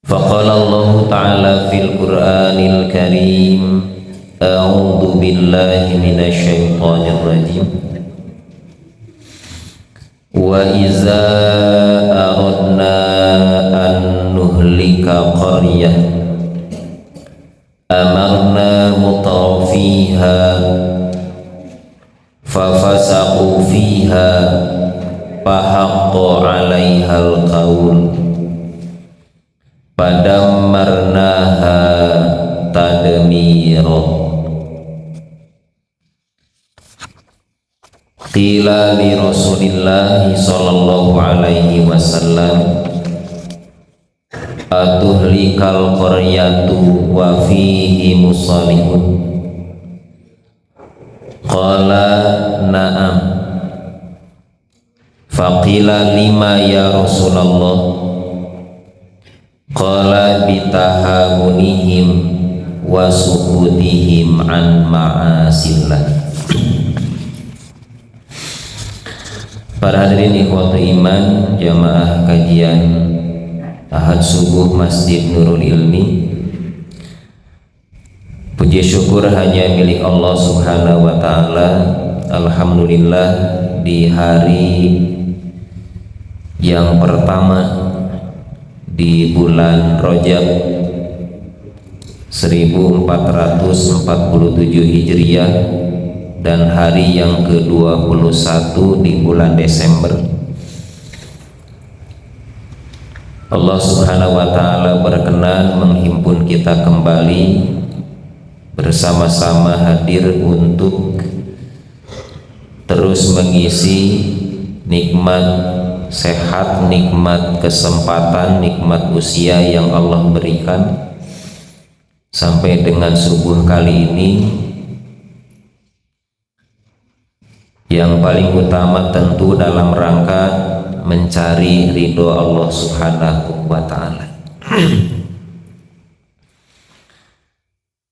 Faqala Allah Ta'ala fil Qur'anil Karim, A'udzu billahi minasy syaithanir rajim. Wa iza aradna an nuhlika qaryah amarna mutrafiha fafasaqu fiha fahaqqa 'alaihal qaul padammarnaha tadmira. Qila li Rasulillah sallallahu alaihi wasallam, atuhlikal qaryatu wa fihi musalihun? Qala na'am. Faqila lima ya Rasulullah? Qala bitahamunihim wa sukutihim an ma'asillah. Para hadirin ikhwatu iman, jamaah kajian Ahad Subuh Masjid Nurul Ilmi, puji syukur hanya milik Allah Subhanahu wa Ta'ala. Alhamdulillah, di hari yang pertama di bulan Rajab 1447 Hijriah dan hari yang ke-21 di bulan Desember, Allah Subhanahu wa Ta'ala berkenan menghimpun kita kembali bersama-sama hadir untuk terus mengisi nikmat sehat, nikmat kesempatan, nikmat usia yang Allah berikan sampai dengan subuh kali ini. Yang paling utama tentu dalam rangka mencari ridho Allah Subhanahu wa Ta'ala.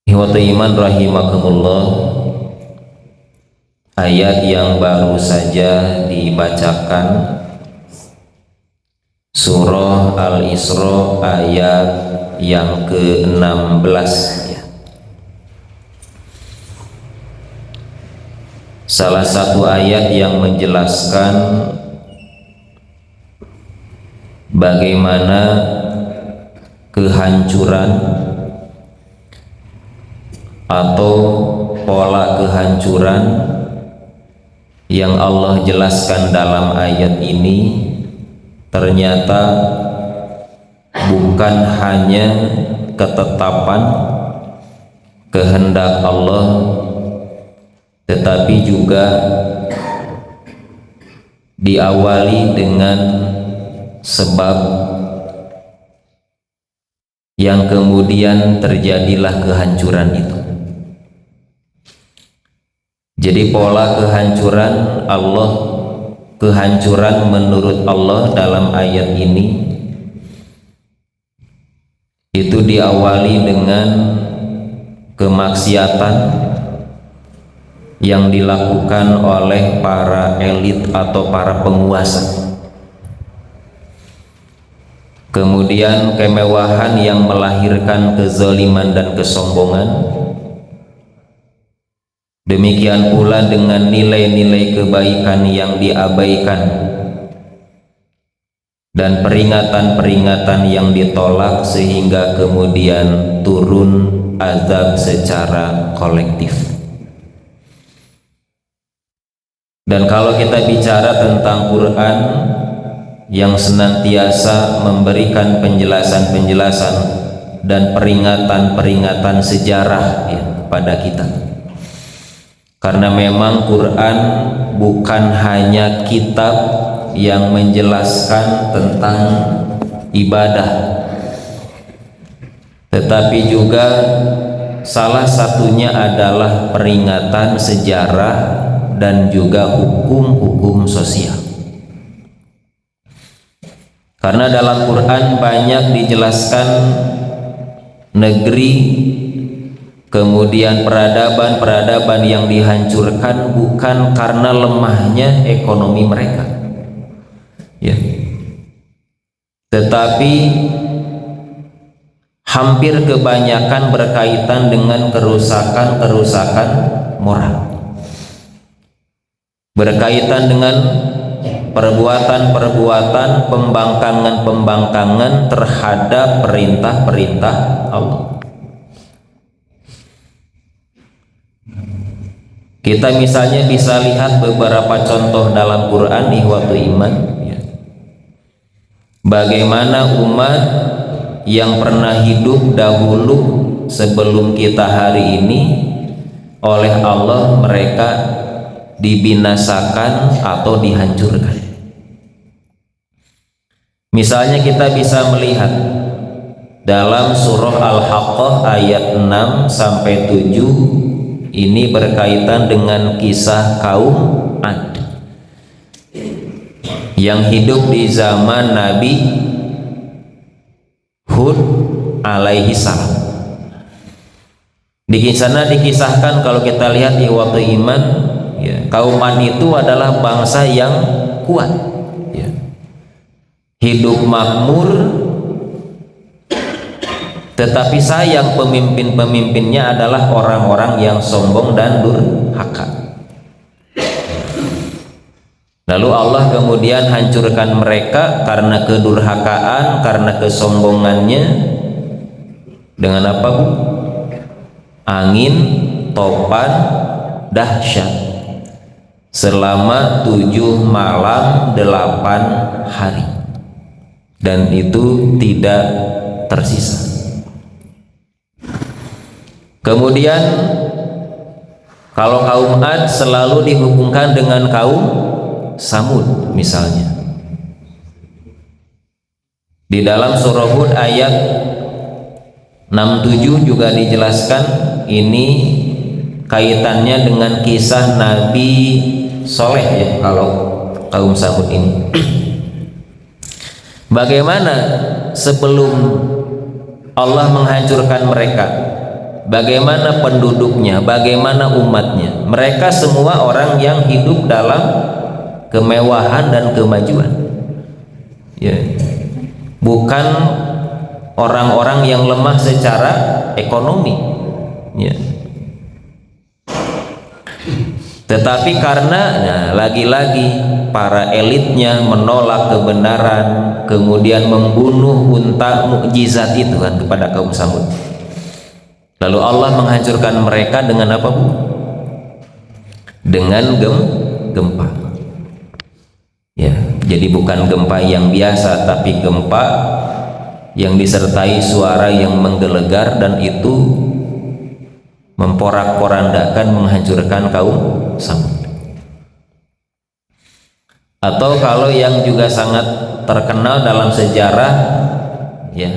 Ikhwatu iman rahimakumullah, ayat yang baru saja dibacakan surah Al-Isra ayat yang ke-16. Salah satu ayat yang menjelaskan bagaimana kehancuran atau pola kehancuran yang Allah jelaskan dalam ayat ini ternyata bukan hanya ketetapan kehendak Allah, tetapi juga diawali dengan sebab yang kemudian terjadilah kehancuran itu. Jadi pola kehancuran Allah, kehancuran menurut Allah dalam ayat ini itu diawali dengan kemaksiatan yang dilakukan oleh para elit atau para penguasa. Kemudian kemewahan yang melahirkan kezaliman dan kesombongan. Demikian pula dengan nilai-nilai kebaikan yang diabaikan dan peringatan-peringatan yang ditolak sehingga kemudian turun azab secara kolektif. Dan kalau kita bicara tentang Quran yang senantiasa memberikan penjelasan-penjelasan dan peringatan-peringatan sejarah ya, kepada kita, karena memang Quran bukan hanya kitab yang menjelaskan tentang ibadah, tetapi juga salah satunya adalah peringatan sejarah dan juga hukum-hukum sosial. Karena dalam Quran banyak dijelaskan negeri, kemudian peradaban-peradaban yang dihancurkan bukan karena lemahnya ekonomi mereka. ya. Tetapi hampir kebanyakan berkaitan dengan kerusakan-kerusakan moral, berkaitan dengan perbuatan-perbuatan pembangkangan-pembangkangan terhadap perintah-perintah Allah. Kita misalnya bisa lihat beberapa contoh dalam Quran ihwatu iman, ya. Bagaimana umat yang pernah hidup dahulu sebelum kita hari ini oleh Allah mereka dibinasakan atau dihancurkan. Misalnya kita bisa melihat dalam surah Al-Haqqah ayat 6 sampai 7, ini berkaitan dengan kisah kaum Ad yang hidup di zaman Nabi Hud alaihi salam. Di sana dikisahkan, kalau kita lihat di waktu iman, ya, kaum Ad itu adalah bangsa yang kuat, ya. Hidup makmur, tetapi sayang pemimpin-pemimpinnya adalah orang-orang yang sombong dan durhaka. Lalu Allah kemudian hancurkan mereka karena kedurhakaan, karena kesombongannya. Dengan apa, Bu? Angin topan dahsyat selama 7 malam 8 hari, dan itu tidak tersisa. Kemudian kalau kaum Ad selalu dihubungkan dengan kaum Samud misalnya. Di dalam surah Hud ayat 67 juga dijelaskan, ini kaitannya dengan kisah Nabi Soleh, ya, kalau kaum Samud ini. Bagaimana sebelum Allah menghancurkan mereka, bagaimana penduduknya, bagaimana umatnya. Mereka semua orang yang hidup dalam kemewahan dan kemajuan, ya. Bukan orang-orang yang lemah secara ekonomi, ya. Tetapi karena lagi-lagi para elitnya menolak kebenaran, kemudian membunuh unta mukjizat itu kan kepada kaum Samud. Lalu Allah menghancurkan mereka dengan apa, Bu? Dengan gempa. Ya, jadi bukan gempa yang biasa, tapi gempa yang disertai suara yang menggelegar, dan itu memporak-porandakan, menghancurkan kaum Samud. Atau kalau yang juga sangat terkenal dalam sejarah, ya,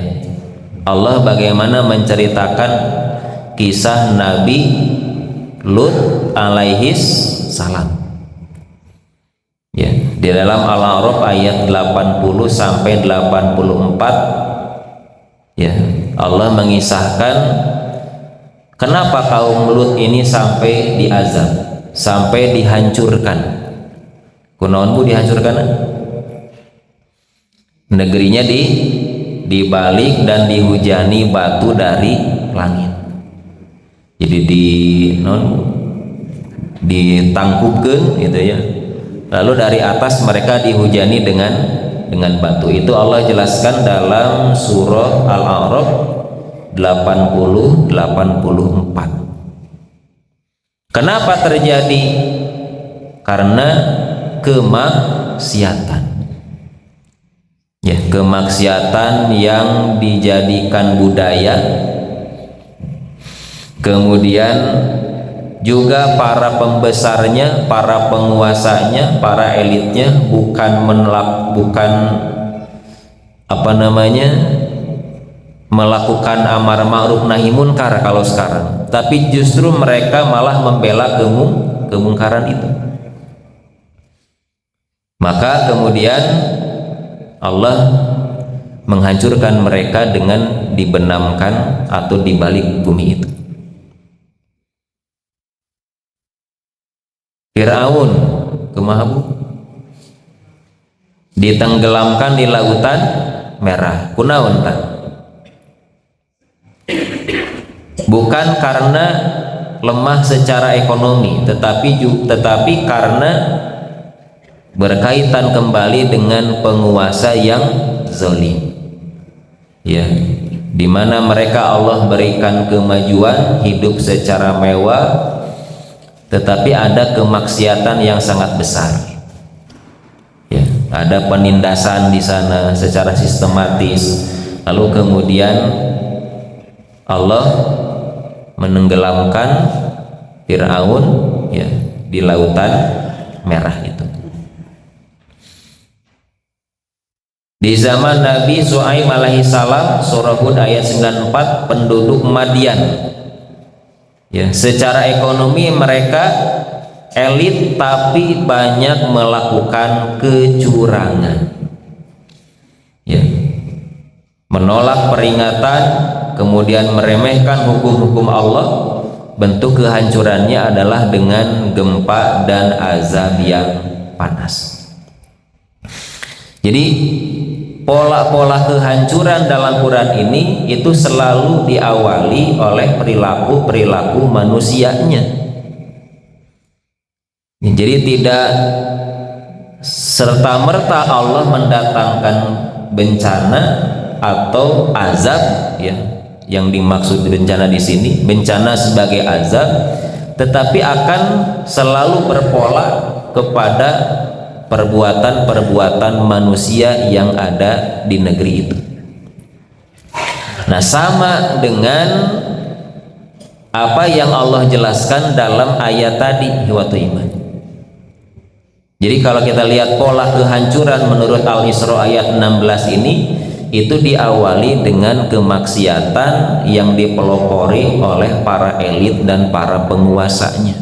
Allah bagaimana menceritakan kisah Nabi Lut alaihis salam, ya, di dalam Al-A'raf ayat 80 sampai 84, ya, Allah mengisahkan kenapa kaum Lut ini sampai diazab, sampai dihancurkan. Kunaon, Bu, dihancurkan? Negerinya dibalik dan dihujani batu dari langit. Jadi ditangkupkan, gitu ya. Lalu dari atas mereka dihujani dengan batu. Itu Allah jelaskan dalam surah Al-A'raf 80-84. Kenapa terjadi? Karena kemaksiatan, ya, kemaksiatan yang dijadikan budaya. Kemudian juga para pembesarnya, para penguasanya, para elitnya bukan melakukan amar ma'ruf nahi munkar kalau sekarang, tapi justru mereka malah membela kemungkaran itu. Maka kemudian Allah menghancurkan mereka dengan dibenamkan atau dibalik bumi itu. Fir'aun, kumaha, Bu? ditenggelamkan di lautan merah. Kunaon tah? Bukan karena lemah secara ekonomi, tetapi karena berkaitan kembali dengan penguasa yang zalim, ya, di mana mereka Allah berikan kemajuan hidup secara mewah, tetapi ada kemaksiatan yang sangat besar, ya, ada penindasan di sana secara sistematis, lalu kemudian Allah menenggelamkan Fir'aun, ya, di lautan merah itu. Di zaman Nabi Shu'aib alaihi salam, surah Hud ayat 94, penduduk Madian, ya, secara ekonomi mereka elit tapi banyak melakukan kecurangan, ya, menolak peringatan, kemudian meremehkan hukum-hukum Allah. Bentuk kehancurannya adalah dengan gempa dan azab yang panas. Jadi pola-pola kehancuran dalam Quran ini itu selalu diawali oleh perilaku-perilaku manusianya. Jadi tidak serta-merta Allah mendatangkan bencana atau azab, ya, yang dimaksud bencana di sini, bencana sebagai azab, tetapi akan selalu berpola kepada perbuatan-perbuatan manusia yang ada di negeri itu. Nah, sama dengan apa yang Allah jelaskan dalam ayat tadi, hiwatu iman. Jadi kalau kita lihat pola kehancuran menurut Al-Isra ayat 16 ini, itu diawali dengan kemaksiatan yang dipelopori oleh para elit dan para penguasanya.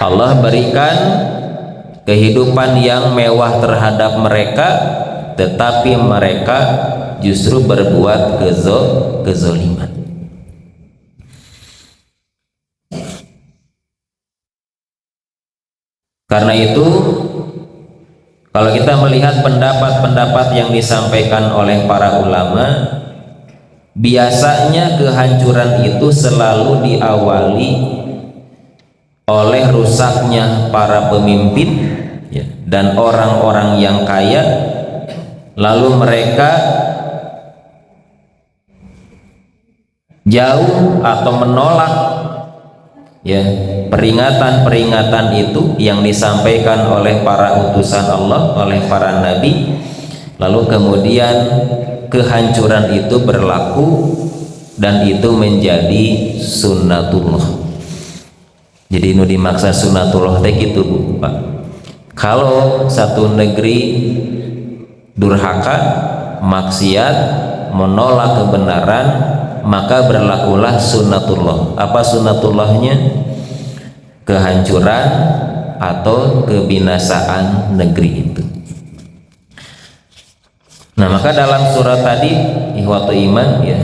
Allah berikan kehidupan yang mewah terhadap mereka, tetapi mereka justru berbuat kezaliman. Karena itu, kalau kita melihat pendapat-pendapat yang disampaikan oleh para ulama, biasanya kehancuran itu selalu diawali oleh rusaknya para pemimpin, ya, dan orang-orang yang kaya, lalu mereka jauh atau menolak, ya, peringatan-peringatan itu yang disampaikan oleh para utusan Allah, oleh para nabi, lalu kemudian kehancuran itu berlaku dan itu menjadi sunnatullah. Jadi nu dimaksa sunnatullah teh gitu, Bu, Pak. Kalau satu negeri durhaka, maksiat, menolak kebenaran, maka berlakulah sunnatullah. Apa sunnatullahnya? Kehancuran atau kebinasaan negeri itu. Nah, maka dalam surat tadi, ihwatu iman, ya,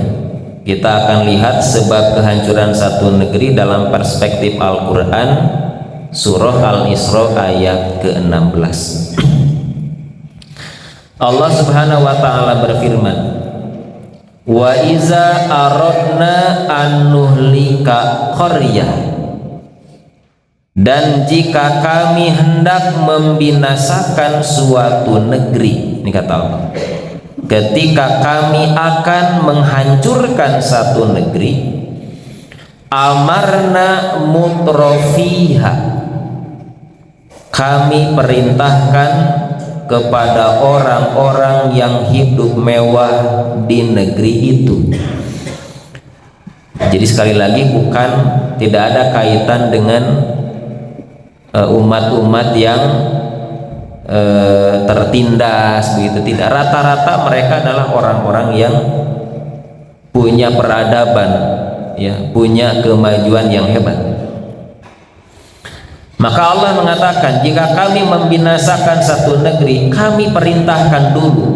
kita akan lihat sebab kehancuran satu negeri dalam perspektif Al-Quran, surah Al-Isra ayat ke-16. Allah subhanahu wa ta'ala berfirman, wa iza aradna an nuhlika qaryah, dan jika kami hendak membinasakan suatu negeri, ini kata Allah, ketika kami akan menghancurkan satu negeri, amarna mutrofiha, kami perintahkan kepada orang-orang yang hidup mewah di negeri itu. Jadi sekali lagi, bukan, tidak ada kaitan dengan umat-umat yang tertindas begitu, tidak. Rata-rata mereka adalah orang-orang yang punya peradaban, ya, punya kemajuan yang hebat. Maka Allah mengatakan, jika kami membinasakan satu negeri, kami perintahkan dulu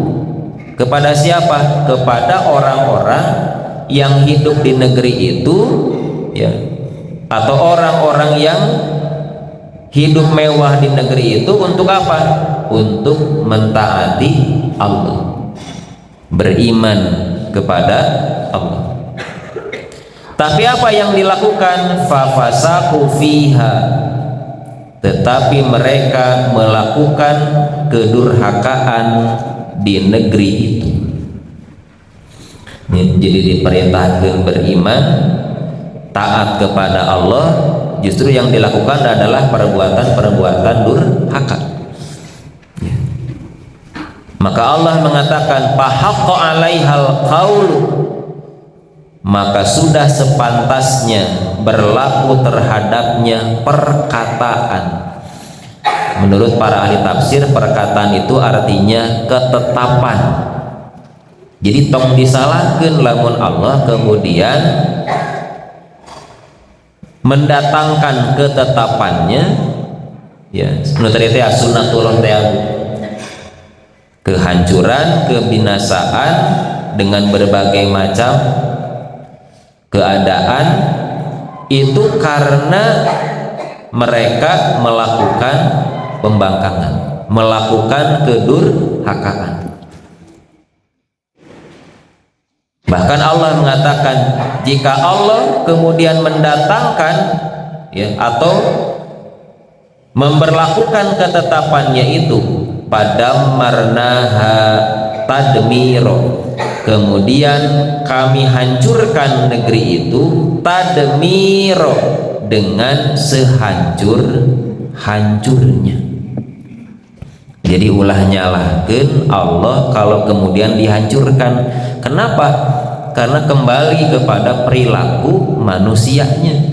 kepada siapa? Kepada orang-orang yang hidup di negeri itu, ya, atau orang-orang yang hidup mewah di negeri itu untuk apa? Untuk mentaati Allah, beriman kepada Allah. Tapi apa yang dilakukan? Fafasaku fiha, tetapi mereka melakukan kedurhakaan di negeri itu. Jadi diperintahkan beriman, taat kepada Allah, justru yang dilakukan adalah perbuatan-perbuatan durhaka. Maka Allah mengatakan fahaqqa 'alaihal qaul, maka sudah sepantasnya berlaku terhadapnya perkataan. Menurut para ahli tafsir, perkataan itu artinya ketetapan. Jadi tong disalahkeun lamun Allah kemudian mendatangkan ketetapannya, ya menurut itu ya sunnatullah teh, kehancuran, kebinasaan dengan berbagai macam keadaan itu karena mereka melakukan pembangkangan, melakukan kedurhakaan. Bahkan Allah mengatakan jika Allah kemudian mendatangkan, ya, atau memberlakukan ketetapannya itu pada marnaha tadmiro, kemudian kami hancurkan negeri itu tadmiro, dengan sehancur-hancurnya. Jadi ulah nyalahkeun Allah kalau kemudian dihancurkan. Kenapa? Karena kembali kepada perilaku manusianya,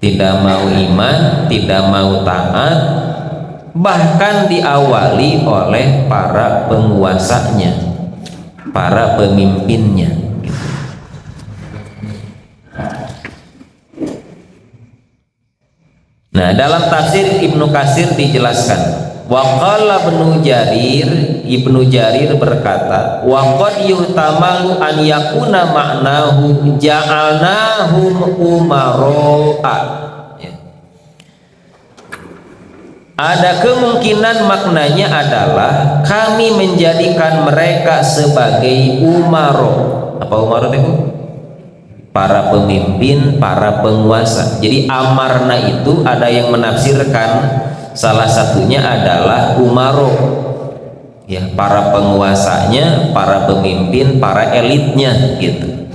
tidak mau iman, tidak mau taat, bahkan diawali oleh para penguasanya, para pemimpinnya. Nah, dalam tafsir Ibnu Katsir dijelaskan, waqala Ibnu Jarir berkata, waqad yuhtamalu an yakuna ma'nahu ja'alnahum umaro'a, ya. Ada kemungkinan maknanya adalah kami menjadikan mereka sebagai umaro. Apa umaro itu? Para pemimpin, para penguasa. Jadi amarna itu ada yang menafsirkan salah satunya adalah umaro, ya, para penguasanya, para pemimpin, para elitnya gitu.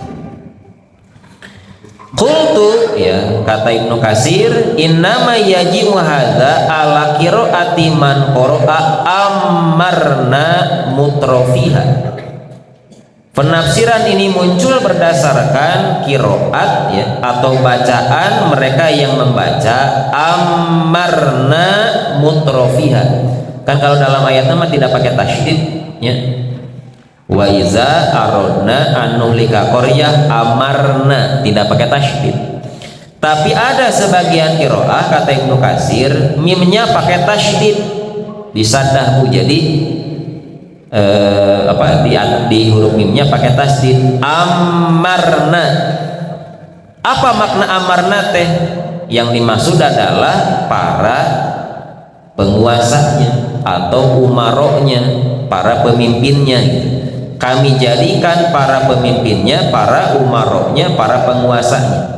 Qultu, ya, kata Ibnu Katsir, innama yaji'u hadza ala qiraati man qara'a amarna mutrofiha. Penafsiran ini muncul berdasarkan kiroat, ya, atau bacaan mereka yang membaca amarna mutrofiha. Kan kalau dalam ayat nama tidak pakai tasydid, ya. Wa iza aradna an nuhlika qaryah amarna, tidak pakai tasydid. Tapi ada sebagian kiroah, kata Ibnu Katsir, mimnya pakai tasydid, disaddahu, jadi di huruf mimnya pakai tasdid, amarna. Apa makna amarna teh? Yang dimaksud adalah para penguasanya atau umaroknya, para pemimpinnya. Kami jadikan para pemimpinnya, para umaroknya, para penguasanya.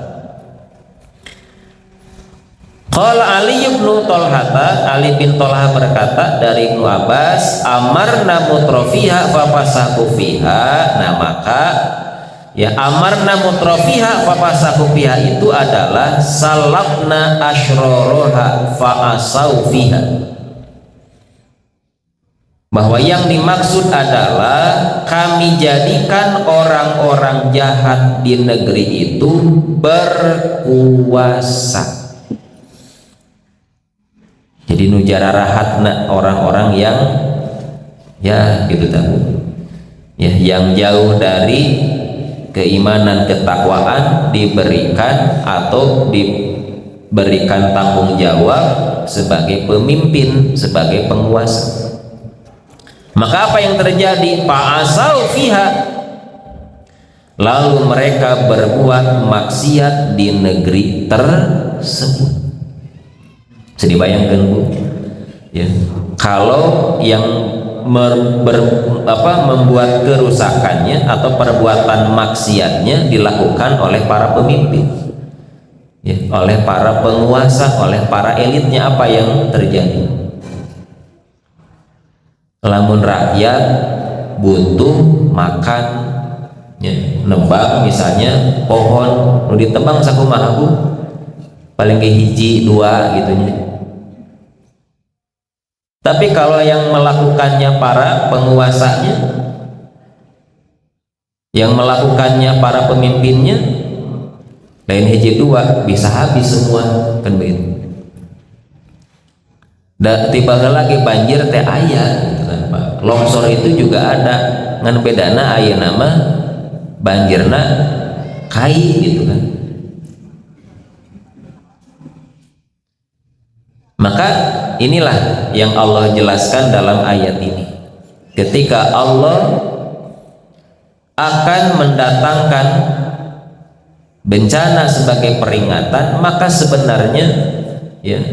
Qala Ali bin Tolhata, Ali bin Tolha berkata dari Ibnu Abbas, amarna mutrofiha fafasaku fiha. Nah, maka ya amarna mutrofiha fafasaku fiha itu adalah salabna asyroroha faasau fiha. Bahwa yang dimaksud adalah kami jadikan orang-orang jahat di negeri itu berkuasa. Jadi nujara rahatna, orang-orang yang, ya gitu tahu, ya, yang jauh dari keimanan ketakwaan diberikan atau diberikan tanggung jawab sebagai pemimpin, sebagai penguasa. Maka apa yang terjadi? Fa'asau fiha, lalu mereka berbuat maksiat di negeri tersebut. Bisa dibayangkan Bu ya, kalau yang membuat kerusakannya atau perbuatan maksiatnya dilakukan oleh para pemimpin ya, oleh para penguasa, oleh para elitnya, apa yang terjadi? Lamun rakyat butuh makan ya, nebang misalnya pohon nu ditebang sakumaha Bu, paling ke hiji dua gitunya. Tapi kalau yang melakukannya para penguasanya, yang melakukannya para pemimpinnya, lain hiji dua bisa habis semua kan begitu. Dan tiba lagi banjir teh aya gitu kan Pak. Longsor itu juga ada, ngan bedana aya nama banjirna kai gitu kan. Maka inilah yang Allah jelaskan dalam ayat ini. Ketika Allah akan mendatangkan bencana sebagai peringatan, maka sebenarnya ya,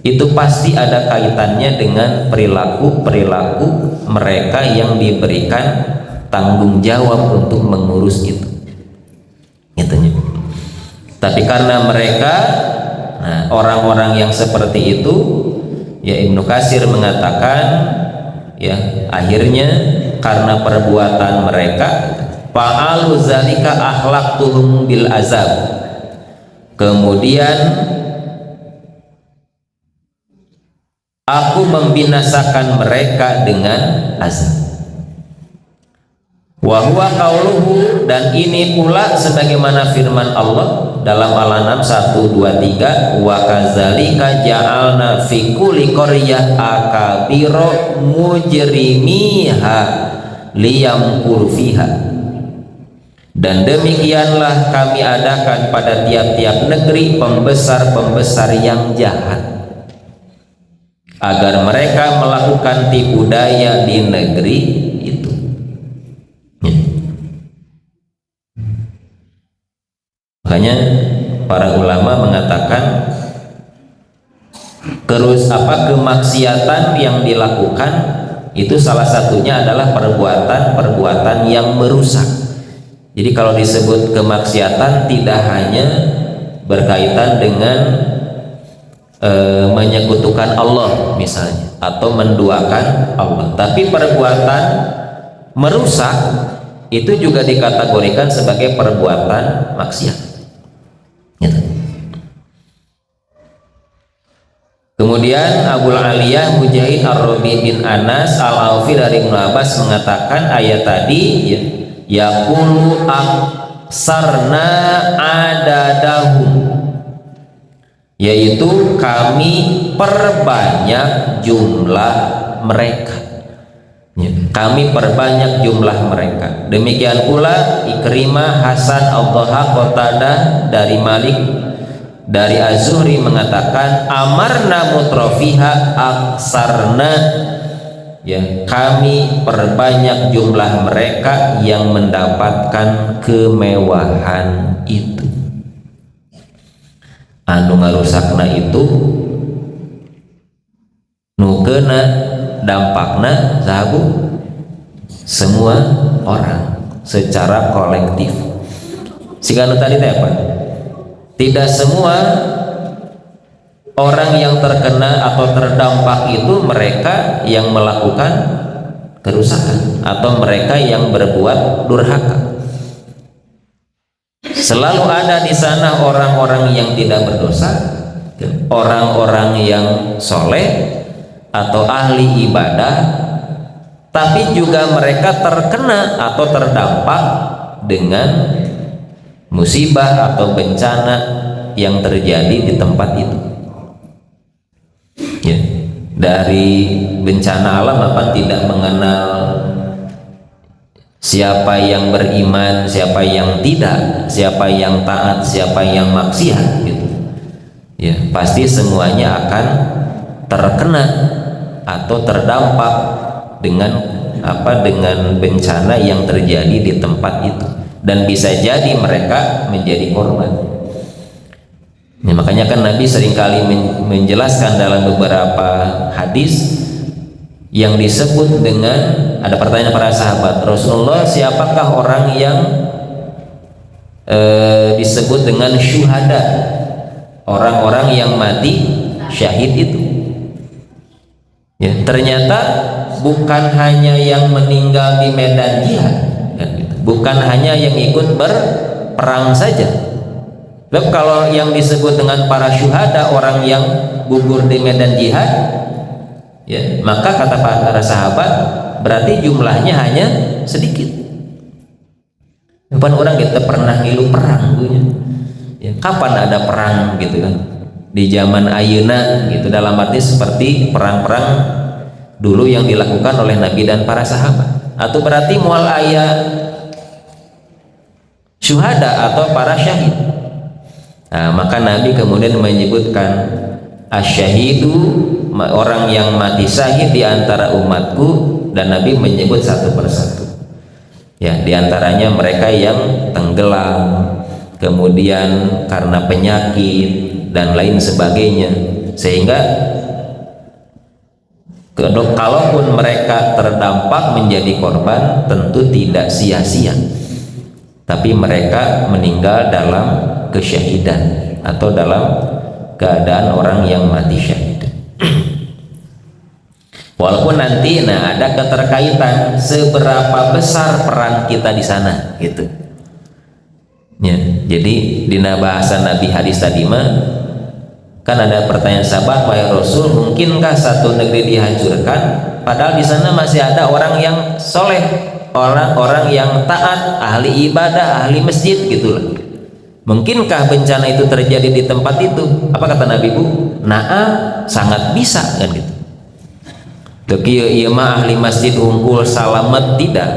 itu pasti ada kaitannya dengan perilaku mereka yang diberikan tanggung jawab untuk mengurus itu. Itunya. Tapi karena mereka, nah, orang-orang yang seperti itu, ya Ibnu Katsir mengatakan, ya akhirnya karena perbuatan mereka, fa'alu zalika akhlaqtuhum bil azab. Kemudian aku membinasakan mereka dengan azab. Wa huwa qauluhu, dan ini pula sebagaimana firman Allah dalam Al-An'am 123, wa kadzalika ja'alna fi kulli qaryah akabira mujrimiha liyamkuru fiha. Dan demikianlah kami adakan pada tiap-tiap negeri pembesar-pembesar yang jahat, agar mereka melakukan tipu daya di negeri itu. Makanya para ulama mengatakan kemaksiatan yang dilakukan itu salah satunya adalah perbuatan yang merusak. Jadi kalau disebut kemaksiatan tidak hanya berkaitan dengan menyekutukan Allah misalnya, atau menduakan Allah, tapi perbuatan merusak itu juga dikategorikan sebagai perbuatan maksiat gitu. Kemudian Abul Aliyah Mujahid Ar-Rabi bin Anas Al-Aufi dari Ibnu Abbas mengatakan ayat tadi ya, yaqulu aksarna adadahum, yaitu kami perbanyak jumlah mereka ya, kami perbanyak jumlah mereka. Demikian pula Ikrimah, Hasan, Al-Dhahak, Qatadah dari Malik, dari Az-Zuhri mengatakan amarna mutrafiha aksarna, ya kami perbanyak jumlah mereka yang mendapatkan kemewahan itu. Anu ngarusakna itu nukena dampakna sahabu semua orang secara kolektif. Sehingga tadi apa? Tidak semua orang yang terkena atau terdampak itu mereka yang melakukan kerusakan atau mereka yang berbuat durhaka. Selalu ada di sana orang-orang yang tidak berdosa, orang-orang yang soleh atau ahli ibadah, tapi juga mereka terkena atau terdampak dengan musibah atau bencana yang terjadi di tempat itu ya. Dari bencana alam apa tidak mengenal siapa yang beriman, siapa yang tidak, siapa yang taat, siapa yang maksiat gitu ya. Pasti semuanya akan terkena atau terdampak dengan dengan bencana yang terjadi di tempat itu, dan bisa jadi mereka menjadi korban. Ya, makanya kan Nabi seringkali menjelaskan dalam beberapa hadis yang disebut dengan, ada pertanyaan para sahabat, Rasulullah, siapakah orang yang disebut dengan syuhada, orang-orang yang mati syahid itu? Ya, ternyata bukan hanya yang meninggal di medan jihad, kan gitu. Bukan hanya yang ikut berperang saja. Sebab kalau yang disebut dengan para syuhada, orang yang gugur di medan jihad, ya, maka kata para sahabat berarti jumlahnya hanya sedikit. Bukan orang kita pernah ngilu perang, ya, kapan ada perang gitu kan? Di zaman ayeuna gitu, dalam arti seperti perang-perang dulu yang dilakukan oleh Nabi dan para sahabat. Atau berarti mual aya syuhada atau para syahid. Nah, maka Nabi kemudian menyebutkan asyahidu, orang yang mati syahid di antara umatku, dan Nabi menyebut satu persatu. Ya, diantaranya mereka yang tenggelam, kemudian karena penyakit dan lain sebagainya, sehingga kalaupun mereka terdampak menjadi korban tentu tidak sia-sia, tapi mereka meninggal dalam kesyahidan atau dalam keadaan orang yang mati syahid. Walaupun nanti ada keterkaitan seberapa besar peran kita di sana gitu. Ya, jadi di bahasa Nabi hadis tadi mah kan ada pertanyaan sahabat, wahai Rasul, mungkinkah satu negeri dihancurkan padahal di sana masih ada orang yang soleh, orang-orang yang taat, ahli ibadah, ahli masjid gitulah. Mungkinkah bencana itu terjadi di tempat itu? Apa kata Nabi Bu? Sangat bisa kan gitu. Iya mah ahli masjid unggul salamet, tidak.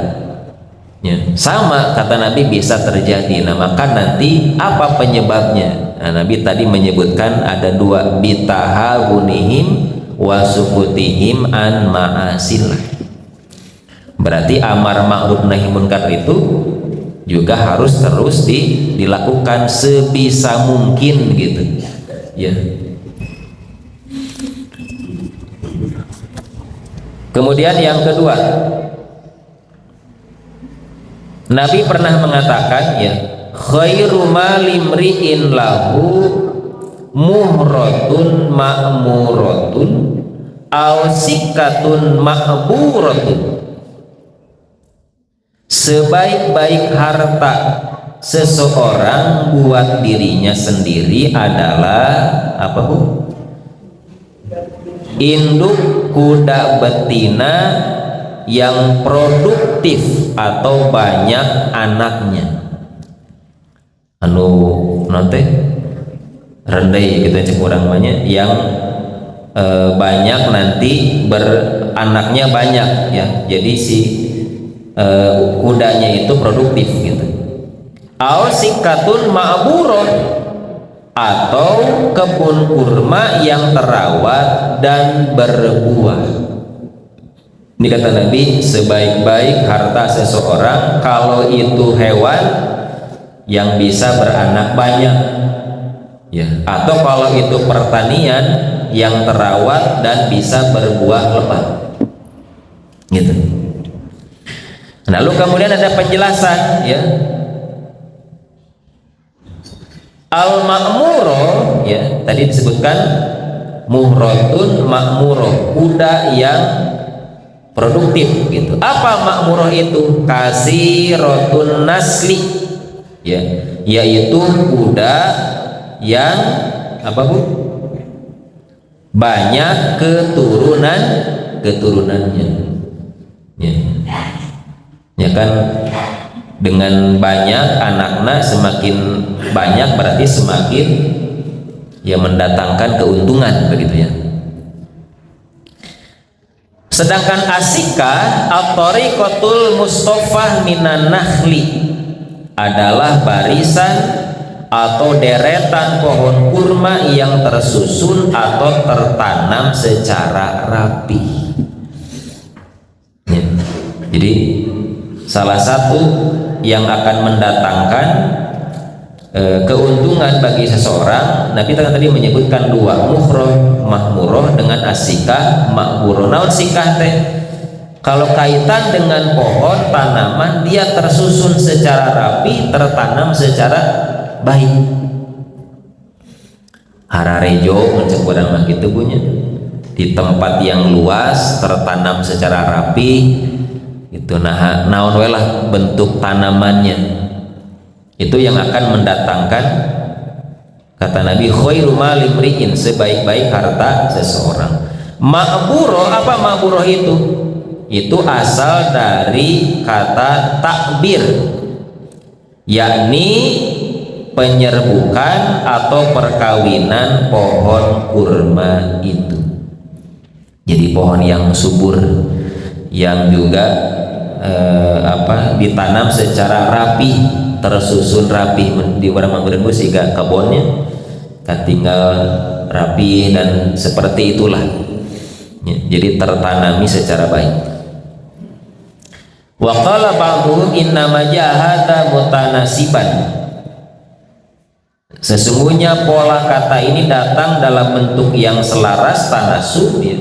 Ya, sama kata Nabi bisa terjadi. Nah, maka nanti apa penyebabnya? Nah, Nabi tadi menyebutkan ada dua, bitahawunihim wa sukutihim an ma'asillah. Berarti amar ma'ruf nahi munkar itu juga harus terus dilakukan sebisa mungkin gitu. Ya. Kemudian yang kedua, Nabi pernah mengatakan, ya, khairu malimri'in lahu muhratun ma'muratun aw sikatun ma'buratun. Sebaik-baik harta seseorang buat dirinya sendiri adalah apa Bu? Induk kuda betina yang produktif atau banyak anaknya. Nanti rendai gitu cek orang banyak yang banyak nanti beranaknya banyak, ya. Jadi si kudanya itu produktif gitu. Au sikatun ma'buron, atau kebun kurma yang terawat dan berbuah. Ini kata Nabi, sebaik-baik harta seseorang kalau itu hewan yang bisa beranak banyak, ya, atau kalau itu pertanian yang terawat dan bisa berbuah lebat, gitu. Lalu kemudian ada penjelasan, ya, al-ma'muro, ya, tadi disebutkan muhratun ma'muro, kuda yang produktif gitu. Apa makmuroh itu? Kasirotun nasli, ya, yaitu kuda yang apa Bu? Banyak keturunannya, ya. Ya kan, dengan banyak anaknya, semakin banyak berarti semakin ya mendatangkan keuntungan begitu, ya. Sedangkan asika at-tariqatul mustafah minan nakhli adalah barisan atau deretan pohon kurma yang tersusun atau tertanam secara rapi, ya. Jadi salah satu yang akan mendatangkan keuntungan bagi seseorang. Nabi tadi menyebutkan dua, muhroh mahmuroh dengan asikah makburoh. Naon sikah teh? Kalau kaitan dengan pohon tanaman, dia tersusun secara rapi, tertanam secara baik. Hararejo ngecek urang mah kitu punya, di tempat yang luas tertanam secara rapi itu. Nah, naon we lah bentuk tanamannya, itu yang akan mendatangkan, kata Nabi, khairu mali mri'in, sebaik-baik harta seseorang. Ma'buroh, apa ma'buroh itu? Itu asal dari kata takbir, yakni penyerbukan atau perkawinan pohon kurma itu. Jadi pohon yang subur, yang juga ditanam secara rapi, tersusun rapi di warna mangberenggu sehingga kebunnya tinggal rapi dan seperti itulah ya, jadi tertanami secara baik. Wa qala ba'dhum inna majahata mutanasiban, sesungguhnya pola kata ini datang dalam bentuk yang selaras, tanasub ya.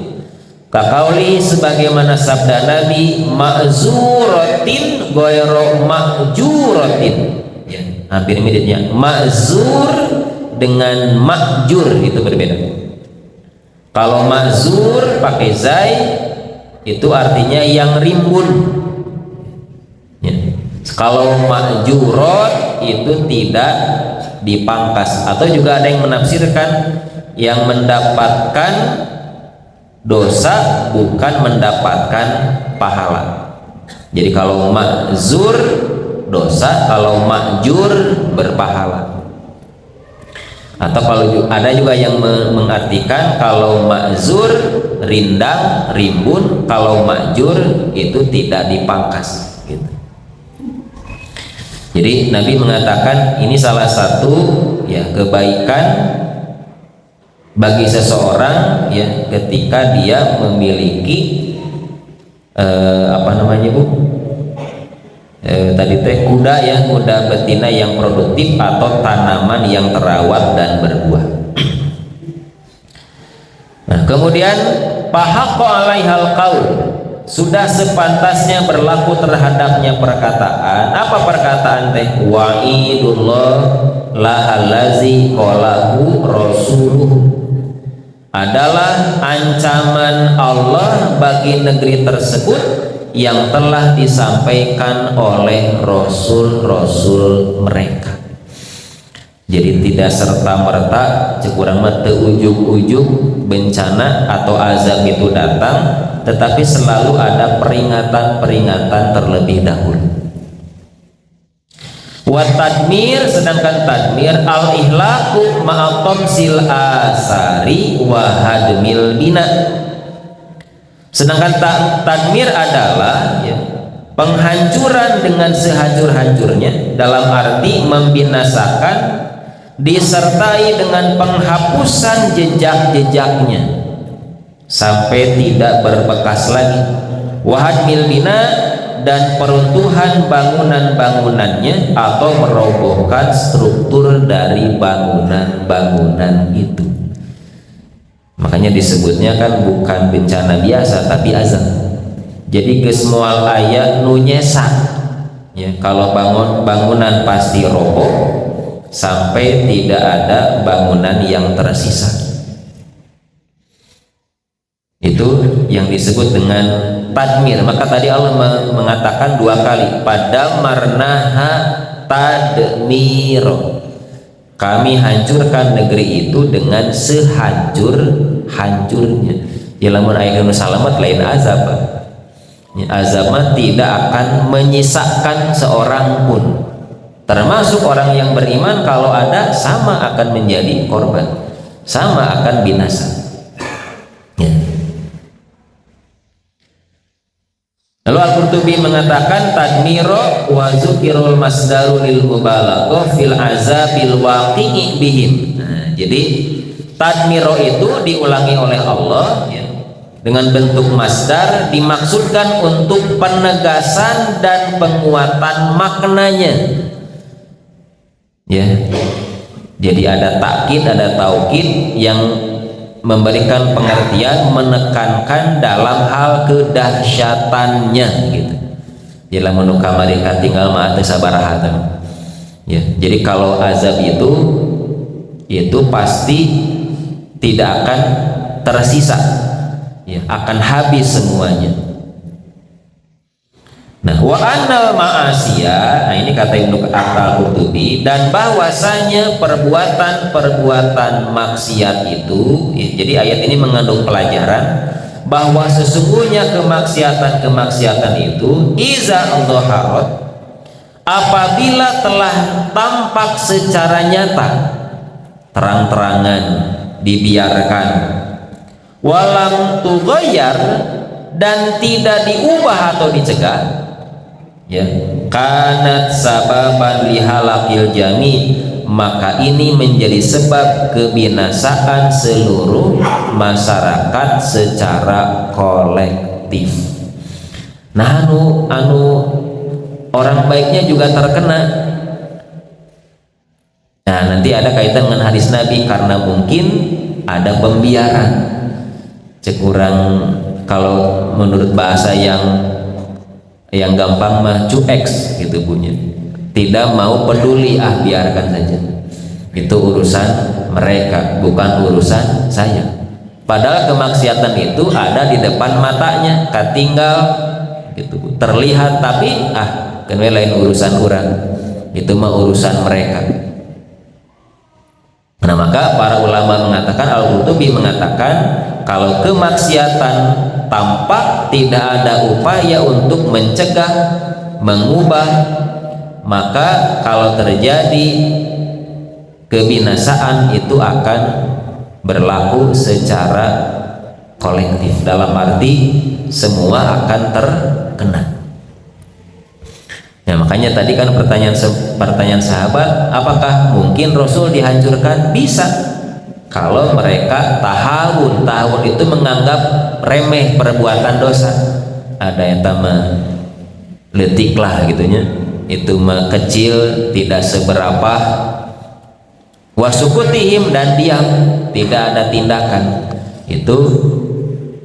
Kakauli, sebagaimana sabda Nabi, ma'zuratin ghairu ma'juratin ya, hampir miripnya. Ma'zur dengan ma'jur itu berbeda. Kalau ma'zur pakai zai itu artinya yang rimbun ya. Kalau ma'jurat itu tidak dipangkas, atau juga ada yang menafsirkan yang mendapatkan dosa bukan mendapatkan pahala. Jadi kalau ma'zur dosa, kalau ma'jur berpahala. Atau kalau ada juga yang mengartikan kalau ma'zur rindang rimbun, kalau ma'jur itu tidak dipangkas gitu. Jadi Nabi mengatakan ini salah satu ya kebaikan bagi seseorang ya ketika dia memiliki tadi teh kuda ya, kuda betina yang produktif atau tanaman yang terawat dan berbuah. Nah, kemudian fahaqqa alaihal qaul, sudah sepantasnya berlaku terhadapnya perkataan. Apa perkataan teh? Wa'idullah lahalazi qalahu rasuluh, adalah ancaman Allah bagi negeri tersebut yang telah disampaikan oleh rasul-rasul mereka. Jadi tidak serta-merta cekurang mata ujug-ujug bencana atau azab itu datang, tetapi selalu ada peringatan-peringatan terlebih dahulu. Wa tadmir, sedangkan tadmir al-ihlaku ma'atomsil asari wa hadmil bina. Sedangkan tadmir adalah ya, penghancuran dengan sehancur-hancurnya, dalam arti membinasakan disertai dengan penghapusan jejak-jejaknya sampai tidak berbekas lagi. Wa hadmil bina, dan peruntuhan bangunan-bangunannya atau merobohkan struktur dari bangunan-bangunan itu. Makanya disebutnya kan bukan bencana biasa tapi azab. Jadi geus moal aya nu nyesak ya, kalau bangunan pasti roboh sampai tidak ada bangunan yang tersisa. Itu yang disebut dengan tadmir. Maka tadi Allah mengatakan dua kali, pada marnaha tadmiro, kami hancurkan negeri itu dengan sehancur-hancurnya. Ya lamun aya nu salamet lain azab. Ya, azab tidak akan menyisakan seorang pun, termasuk orang yang beriman. Kalau ada, sama akan menjadi korban, sama akan binasa ya. Lalu Al-Qurtubi mengatakan tadmiro wa zukirul masdaru lil mubalaghah fil azabil waqi'i bihim. Nah, jadi tadmiro itu diulangi oleh Allah ya, dengan bentuk masdar, dimaksudkan untuk penegasan dan penguatan maknanya. Ya, jadi ada takkid, ada taukid yang memberikan pengertian, menekankan dalam hal kedahsyatannya gitu. Jika menuka mereka tinggal ma'at sabaraha. Ya, jadi kalau azab itu pasti tidak akan tersisa, ya, akan habis semuanya. Nah, wa annal ma'asiya, nah ini kata Ibnu Al-Qurtubi, dan bahwasanya perbuatan maksiat itu, ya, jadi ayat ini mengandung pelajaran bahwa sesungguhnya kemaksiatan itu iza dhaharat, apabila telah tampak secara nyata, terang-terangan, dibiarkan, walam tughayyar, dan tidak diubah atau dicegah, ya, kanat sababan lihalakil jami, maka ini menjadi sebab kebinasaan seluruh masyarakat secara kolektif. Nah, anu orang baiknya juga terkena. Nah, nanti ada kaitan dengan hadis Nabi, karena mungkin ada pembiaran, cekurang kalau menurut bahasa yang gampang mah cueks gitu punya, tidak mau peduli, biarkan saja, itu urusan mereka, bukan urusan saya. Padahal kemaksiatan itu ada di depan matanya, katinggal gitu, terlihat, tapi kenapa lain urusan orang, itu mah urusan mereka. Nah, maka para ulama mengatakan, Al-Qurtubi mengatakan, kalau kemaksiatan tampak tidak ada upaya untuk mencegah, mengubah, maka kalau terjadi kebinasaan itu akan berlaku secara kolektif, dalam arti semua akan terkena. Nah, makanya tadi kan pertanyaan sahabat, apakah mungkin Rasul dihancurkan? Bisa, kalau mereka tahun itu menganggap remeh perbuatan dosa. Ada yang letik lah gitunya, itu mah kecil, tidak seberapa. Wasukutihim, dan diam, tidak ada tindakan. Itu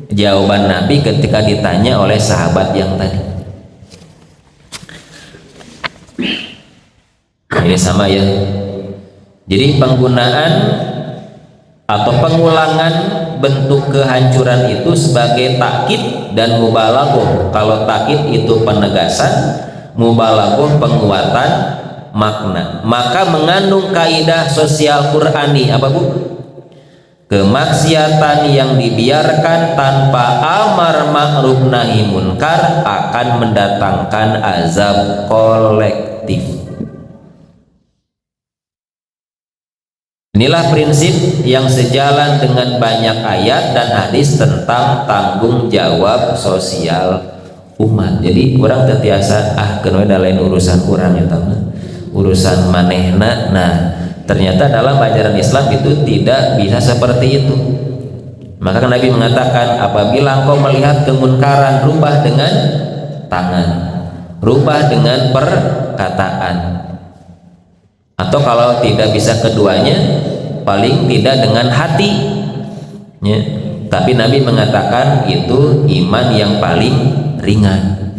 jawaban Nabi ketika ditanya oleh sahabat yang tadi. Ini sama ya. Jadi penggunaan atau pengulangan bentuk kehancuran itu sebagai takkid dan mubalaghah. Kalau takkid itu penegasan, mubalaghah penguatan makna. Maka mengandung kaidah sosial Qur'ani, apa Bu? Kemaksiatan yang dibiarkan tanpa amar ma'ruf nahi munkar akan mendatangkan azab kolektif. Inilah prinsip yang sejalan dengan banyak ayat dan hadis tentang tanggung jawab sosial umat. Jadi orang terbiasa kenapa lain urusan orang ya, urusan manehna. Nah, ternyata dalam ajaran Islam itu tidak bisa seperti itu. Maka Nabi mengatakan, apabila engkau melihat kemunkaran, rubah dengan tangan, rubah dengan perkataan, atau kalau tidak bisa keduanya, paling tidak dengan hati ya. Tapi Nabi mengatakan itu iman yang paling ringan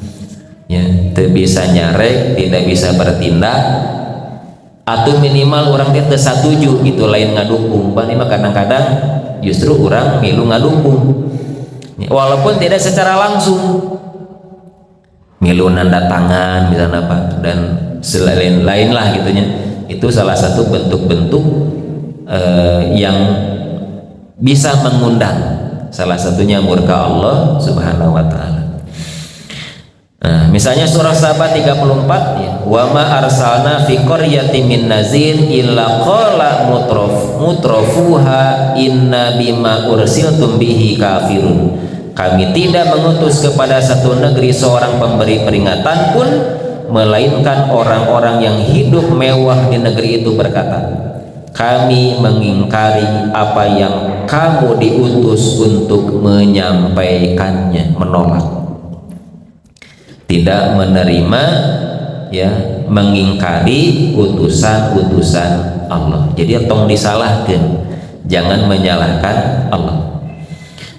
ya, tidak bisa nyarek, tidak bisa bertindak, atau minimal orang dia tersatuju, itu lain ngadukung. Kadang-kadang justru orang milu ngadukung ya, walaupun tidak secara langsung, milu nanda tangan misalnya apa, dan selain lain lah gitunya. Itu salah satu bentuk-bentuk yang bisa mengundang, salah satunya murka Allah Subhanahu wa ta'ala. Nah, misalnya surah Saba 34 ya, wa ma arsalna fi qaryatin min nazir illa qala mutrafuha inna bima ursiltum bihi kafirun. Kami tidak mengutus kepada satu negeri seorang pemberi peringatan pun, melainkan orang-orang yang hidup mewah di negeri itu berkata, kami mengingkari apa yang kamu diutus untuk menyampaikannya, menolak, tidak menerima ya mengingkari utusan-utusan Allah. Jadi tong disalahkan, jangan menyalahkan Allah.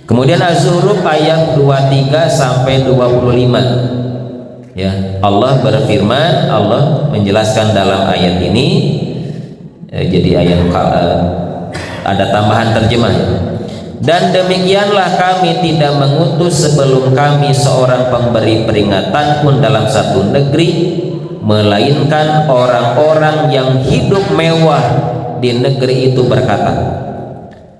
Kemudian Az-Zukhruf ayat 23 sampai 25. Ya, Allah berfirman, Allah menjelaskan dalam ayat ini, jadi ayat ada tambahan terjemah. Dan demikianlah kami tidak mengutus sebelum kami seorang pemberi peringatan pun dalam satu negeri, melainkan orang-orang yang hidup mewah di negeri itu berkata,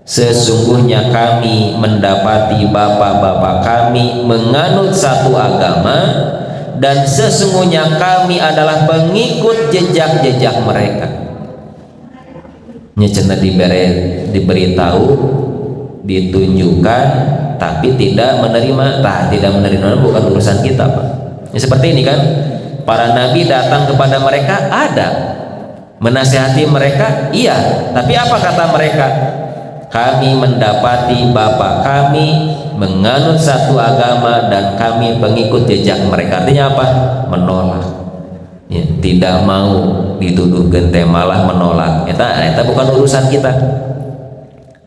sesungguhnya kami mendapati bapak-bapak kami menganut satu agama, dan sesungguhnya kami adalah pengikut jejak-jejak mereka. Nyecena diberitahu, ditunjukkan, tapi tidak menerima. Tidak menerima bukan urusan kita, Pak. Ya, seperti ini kan, para nabi datang kepada mereka, ada menasihati mereka, iya, tapi apa kata mereka? Kami mendapati bapak kami menganut satu agama dan kami pengikut jejak mereka. Artinya apa? Menolak, ya, tidak mau dituduh gente, malah menolak. Eta bukan urusan kita.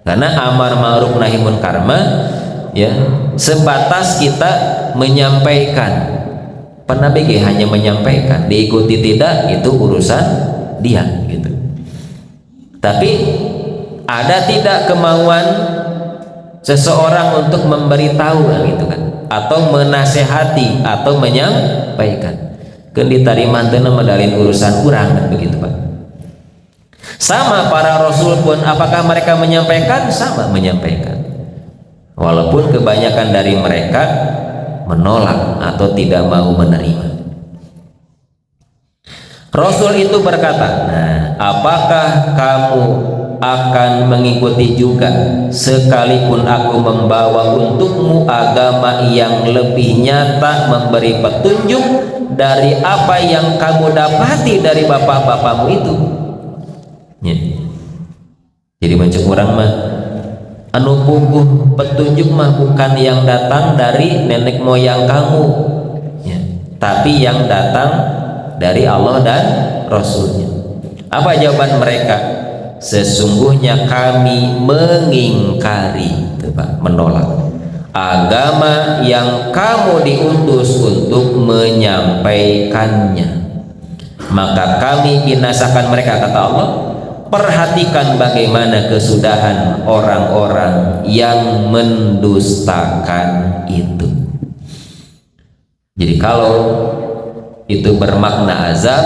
Karena amar ma'ruf nahi munkar ya sebatas kita menyampaikan. Nabi hanya menyampaikan, diikuti tidak itu urusan dia gitu. Tapi ada tidak kemauan seseorang untuk memberitahu gitu kan, atau menasehati atau menyampaikan, kan diterima teu medalin urusan kurang kan, begitu Pak. Sama para rasul pun, apakah mereka menyampaikan? Sama menyampaikan, walaupun kebanyakan dari mereka menolak atau tidak mau menerima. Rasul itu berkata, nah, apakah kamu akan mengikuti juga sekalipun aku membawa untukmu agama yang lebih nyata, memberi petunjuk dari apa yang kamu dapati dari bapak-bapakmu itu ya. Jadi macam orang mah anu puguh petunjuk mah bukan yang datang dari nenek moyang kamu ya, tapi yang datang dari Allah dan Rasulnya. Apa jawaban mereka? Sesungguhnya kami mengingkari, menolak agama yang kamu diutus untuk menyampaikannya, maka kami binasakan mereka, kata Allah. Perhatikan bagaimana kesudahan orang-orang yang mendustakan itu. Jadi kalau itu bermakna azab,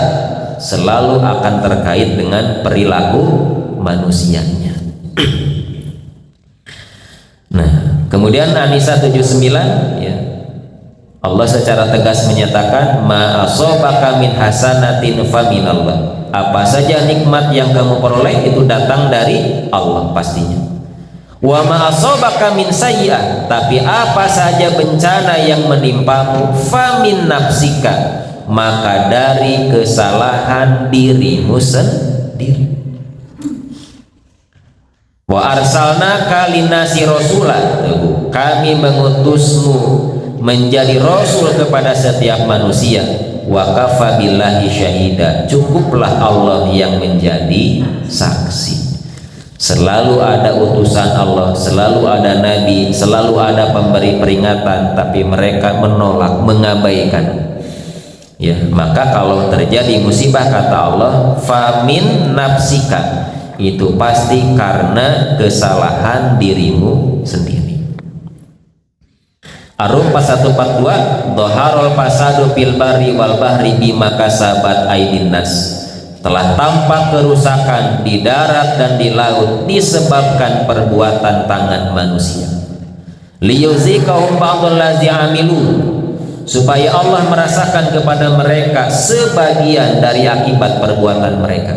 selalu akan terkait dengan perilaku manusianya. Nah, kemudian An-Nisa 79 ya, Allah secara tegas menyatakan, ma asobaka min hasanatin faminallah. Apa saja nikmat yang kamu peroleh itu datang dari Allah pastinya. Wa ma asobaka min sayyi'ah, tapi apa saja bencana yang menimpamu, famin nafsika, maka dari kesalahan dirimu sendiri. Wa arsalnaka linnasi rasula, kami mengutusmu menjadi rasul kepada setiap manusia. Wa kafa billahi syahida, cukuplah Allah yang menjadi saksi. Selalu ada utusan Allah, selalu ada nabi, selalu ada pemberi peringatan, tapi mereka menolak, mengabaikan. Ya, maka kalau terjadi musibah, kata Allah, famin nafsika, itu pasti karena kesalahan dirimu sendiri. Ar-Rum 142, dhaharul fasadu fil barri wal bahri bima kasabat aydin nas. Telah tampak kerusakan di darat dan di laut disebabkan perbuatan tangan manusia. Liyuzikahum ba'dul ladzi amilu, supaya Allah merasakan kepada mereka sebagian dari akibat perbuatan mereka.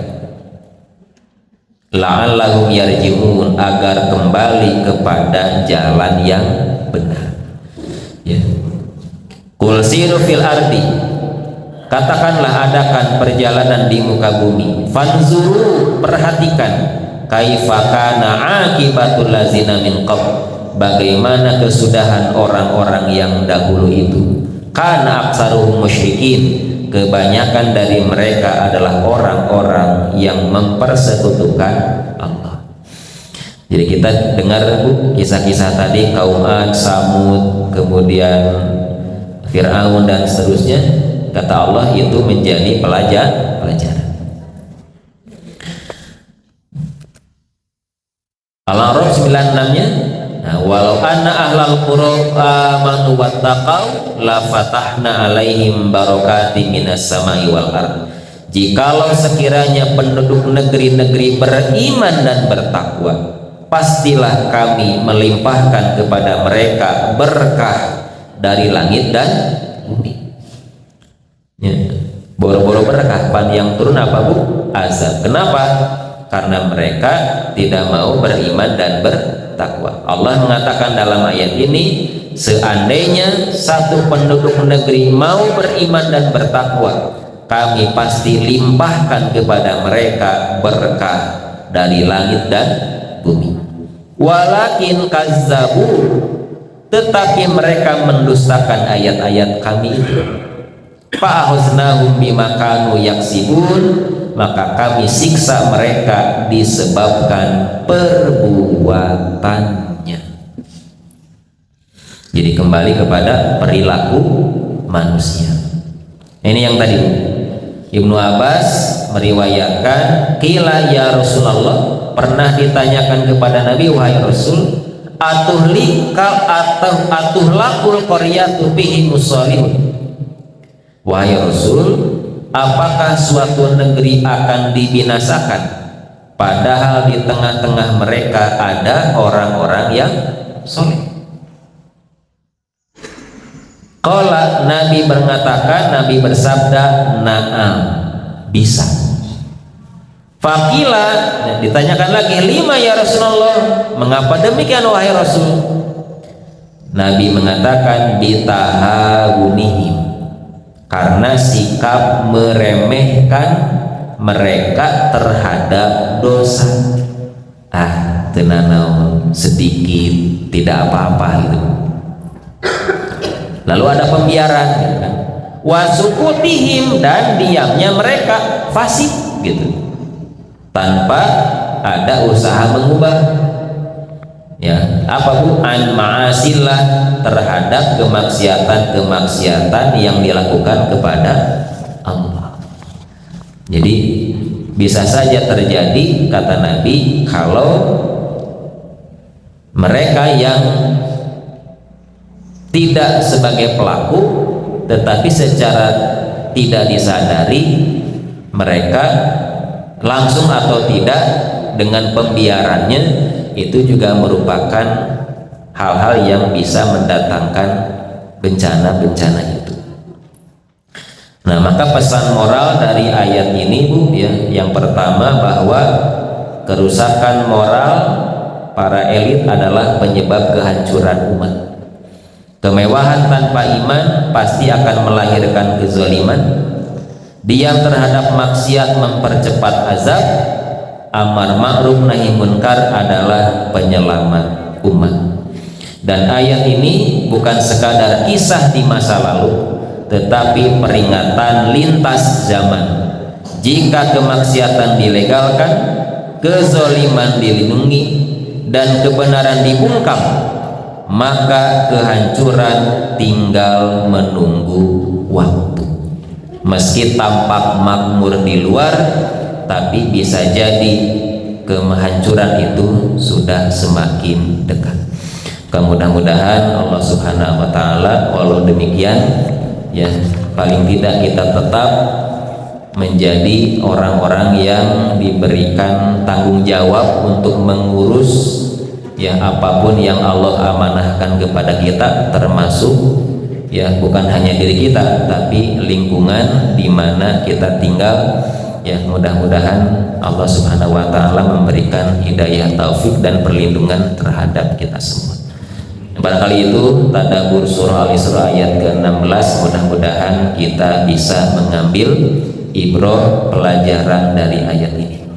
La'allahum yarji'un, agar kembali kepada jalan yang benar. Ya. Qul siru fil ardi, katakanlah adakan perjalanan di muka bumi. Fanzuru, perhatikan, kaifa kana aqibatul lazina min qabl, bagaimana kesudahan orang-orang yang dahulu itu. Kana aksaruhum musyrikin, kebanyakan dari mereka adalah orang-orang yang mempersekutukan Allah. Jadi kita dengar Bu kisah-kisah tadi, kaum Ad, Samud, kemudian Fir'aun dan seterusnya. Kata Allah itu menjadi pelajaran. Al-A'raf 96-nya, nah, walau anna ahlal qura amanu wattaqau la fatahna alaihim barakatim minas samai wal ard. Jikalau sekiranya penduduk negeri-negeri beriman dan bertakwa, pastilah kami melimpahkan kepada mereka berkah dari langit dan bumi. Ya, boro-boro berkah, pan yang turun apa Bu? Azab. Kenapa? Karena mereka tidak mau beriman dan bertakwa. Allah mengatakan dalam ayat ini, seandainya satu penduduk negeri mau beriman dan bertakwa, kami pasti limpahkan kepada mereka berkah dari langit dan bumi. Walakin kazzabu, tetapi mereka mendustakan ayat-ayat kami itu. Fa'ahuznahum bima kanu yaksibun, maka kami siksa mereka disebabkan perbuatannya. Jadi kembali kepada perilaku manusia. Ini yang tadi Ibnu Abbas meriwayatkan, qila ya Rasulullah, pernah ditanyakan kepada Nabi, wahai Rasul, atuhlakul qaryatu fihi musallihun. Wahai Rasul, apakah suatu negeri akan dibinasakan padahal di tengah-tengah mereka ada orang-orang yang soleh? Qala, Nabi mengatakan, Nabi bersabda, na'am, bisa. Faqila, ditanyakan lagi, lima ya Rasulullah, mengapa demikian wahai Rasul? Nabi mengatakan, bitahawunihim, karena sikap meremehkan mereka terhadap dosa. Tenanau sedikit, tidak apa-apa gitu. Lalu ada pembiaran gitu kan. Wasukutihim, dan diamnya mereka fasik gitu, tanpa ada usaha mengubah. Ya, apa Bu? An ma'asillah, terhadap kemaksiatan yang dilakukan kepada Allah. Jadi bisa saja terjadi, kata Nabi, kalau mereka yang tidak sebagai pelaku tetapi secara tidak disadari mereka langsung atau tidak dengan pembiarannya, itu juga merupakan hal-hal yang bisa mendatangkan bencana-bencana itu. Nah, maka pesan moral dari ayat ini Bu ya, yang pertama bahwa kerusakan moral para elit adalah penyebab kehancuran umat. Kemewahan tanpa iman pasti akan melahirkan kezaliman. Diam terhadap maksiat mempercepat azab. Amar ma'ruf nahi munkar adalah penyelamat umat. Dan ayat ini bukan sekadar kisah di masa lalu, tetapi peringatan lintas zaman. Jika kemaksiatan dilegalkan, kezaliman dilindungi, dan kebenaran dibungkam, maka kehancuran tinggal menunggu waktu. Meski tampak makmur di luar, tapi bisa jadi kehancuran itu sudah semakin dekat. Mudah-mudahan Allah Subhanahu wa Ta'ala, walau demikian ya, paling tidak kita tetap menjadi orang-orang yang diberikan tanggung jawab untuk mengurus ya apapun yang Allah amanahkan kepada kita, termasuk ya bukan hanya diri kita tapi lingkungan di mana kita tinggal. Ya, mudah-mudahan Allah Subhanahu wa Ta'ala memberikan hidayah, taufik, dan perlindungan terhadap kita semua. Barangkali itu tadabbur surah Al-Isra ayat ke-16. Mudah-mudahan kita bisa mengambil ibrah pelajaran dari ayat ini.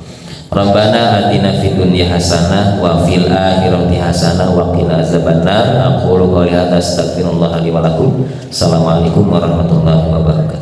Rabbana atina fid dunya hasanah wa fil akhirati hasanah wa qina azabannar. Aqulu qouli hadza astaghfirullah li wa lakum. Assalamualaikum warahmatullahi wabarakatuh.